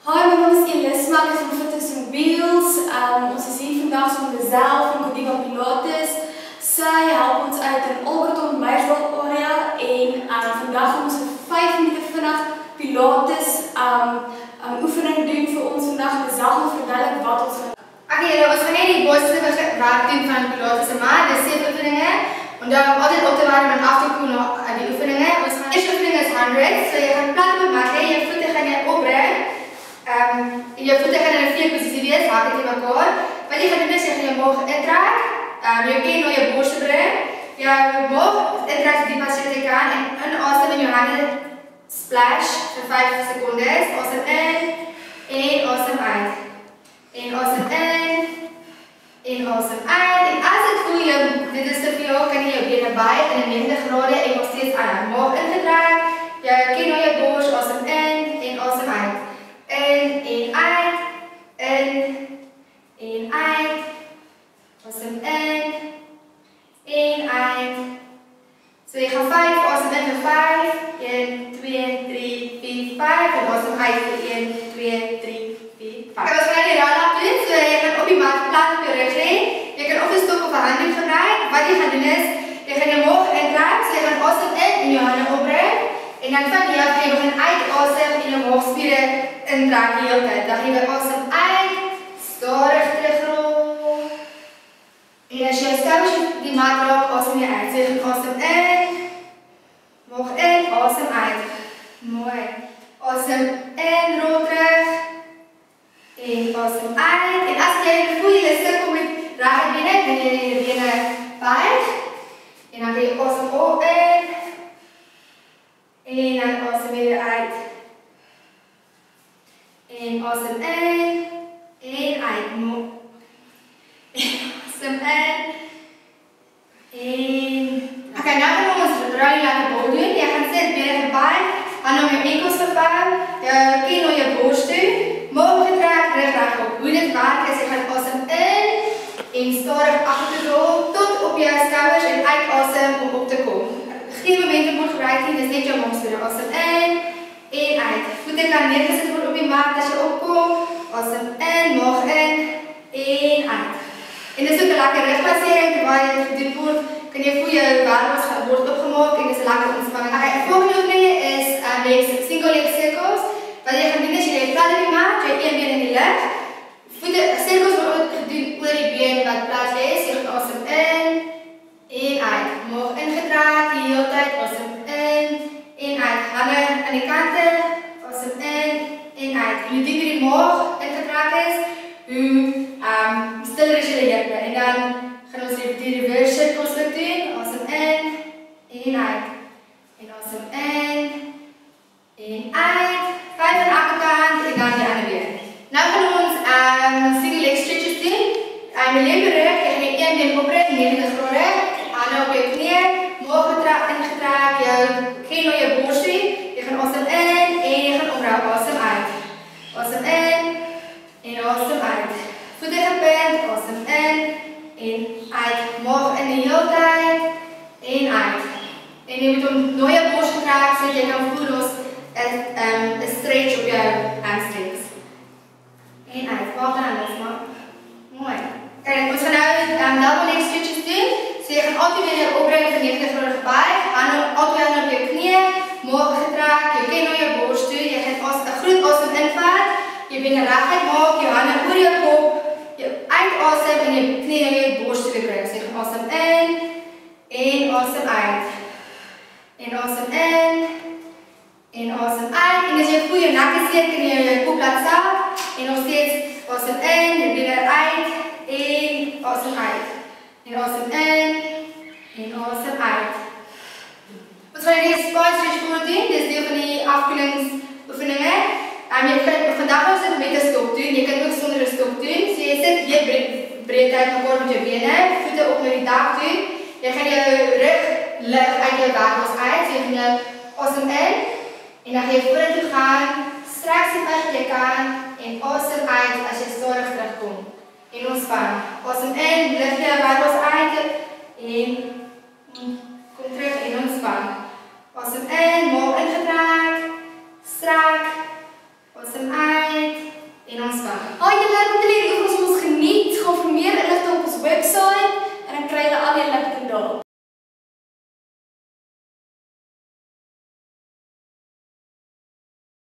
Hi, my naam is Elisma, ek is van Fitness and Wheels. Ons is hier vandag saam met Lisel van Godiva Pilates. Sy help ons uit in Alberton, Meyersdorp area en vandag gaan ons 5 minute vinnig Pilates oefening doen vir ons vandag. Lisel gaan verduidelik wat ons gaan. Okay, ons gaan net die borstige werk doen van Pilates, maar dis 7 oefeninge. En dan altyd op te warm en af te koel na die oefeninge. Ons gaan eerste oefening is 100, so jy gaan plat op 'n mat lê, jou voete gaan jy oprig. En jou voete gaan in 'n vleerposisie wees, haak dit mekaar. Wat jy gaan doen is jy gaan jou maag intrek, jou kin na jou borste bring. Jou maag intrek so diep as jy kan en inasem in jou hande splash vir 5 sekondes. Asem in en asem uit. En asem in en asem uit. En as dit voel jy dit is te veel, kan jy jou bene buig in 'n 90 grade en nog steeds aan. Maag ingetrek, jou kin na jou bors, asem in en asem uit. In en uit, in en uit, asem in en uit. So jy gaan 5, asem in vir 5, 1, 2, 3, 4, 5 en asem uit vir 1, 2, 3, 4, 5. Ons gaan die roll-up doen, so jy gaan op die mat plat op jou rug lê. Jy kan of 'n stok of 'n handdoek gebruik. Wat jy gaan doen is, jy gaan jou maag intrek, so jy gaan asem in en jou hande oprig. En dan van hier af gaan jy begin uitasem en jou maagspiere intrek die hele tyd. Dan gee jy asem uit, stadig terugrol. En as jy skouers die mat raak, asem jy uit. So jy gaan asem in, maag in, asem uit. Mooi. Asem in, rol terug. En asem uit. En as jy voel jy sukkel met regte bene, kan jy jou bene buig. En dan kan jy asem op in. En dan asem weer uit. En asem in en uit. Asem in en okay, nou gaan ons rollie laat bol doen. Jy gaan sit bene gebuig, hande om jou enkels gevou, jou kin na jou bors toe, maag getrek, rug regop. Hoe dit werk is jy gaan asem in en stadig agterrol tot op jou skouers en uitasem om op te kom. Geen momentum moet gebruik nie, dis net jou maagspiere. Asem in en uit. Voete kan neergesit word op die mat as jy opkom. Asem in, maag in en uit. En dis ook 'n lekker rugmassering terwyl jy gedoen word. Kan jy voel jou wervels word opgemaak en dis 'n lekker ontspanning. Okay, die volgende oefening is single leg circles. Wat jy gaan doen is jy lê plat op die mat, jy een been in die lug. Voete cirkels word gedoen oor die been wat plat lê. Jy gaan asem in en uit. Maag ingetrek die hele tyd, asem in en uit. Hande aan die kante, asem in en uit. En hoe dieper die maag ingetrek is, hoe stiller is jy heupe. En dan gaan ons die reverse circles ook doen. Asem in en uit. En asem in en uit. 5 aan elke kant en dan die ander been. Nou gaan ons single leg stretches doen. Jy lê berug, jy gaan die een been oprig, 90 grade. Hande op jou knie, maag ingetrek, jou kin na jou bors toe. Jy gaan asem in en jy gaan omrou, asem uit. Asem in en asem uit. Voete gepunt, asem in en uit. Maag in die hele tyd en uit. En jy moet hom na jou bors getrek sodat jy kan voel ons 'n stretch op jou hamstrings. En uit. Maak dan los, maar. Mooi. Kijk, ons gaan nou double leg stretches doen. So jy gaan altyd weer jou opbring vir 90 grade gebuig. Altyd hande op jou knie, maag getrek, jou kin na jou bors toe. Jy gaan 'n groot asem invat. Jy bene reguit maak, jou hande oor jou kop, jou uitasem en jou knie na jou bors toe bring. So jy gaan asem in en asem uit. En asem in en asem uit. En as jy voel jou nek is seer, kan jy jou kop laat sak en nog steeds asem in, jou bene uit en asem uit. En asem in en asem uit. Ons gaan die spine stretch voor doen. Dis deel van die afkoelingsoefeninge. Jy kan vandag ons dit met 'n stok doen. Jy kan ook sonder 'n stok doen. So jy sit hier breed uit mekaar met jou bene, voete op na die dak toe. Jy gaan jou rug lig uit jou wervels uit. So jy gaan jou asem in en dan gaan jy vorentoe gaan, strek so ver as jy kan en asem uit as jy stadig terugkom. En ontspan. Asem in, lig jou wervels uit en kom terug en ontspan.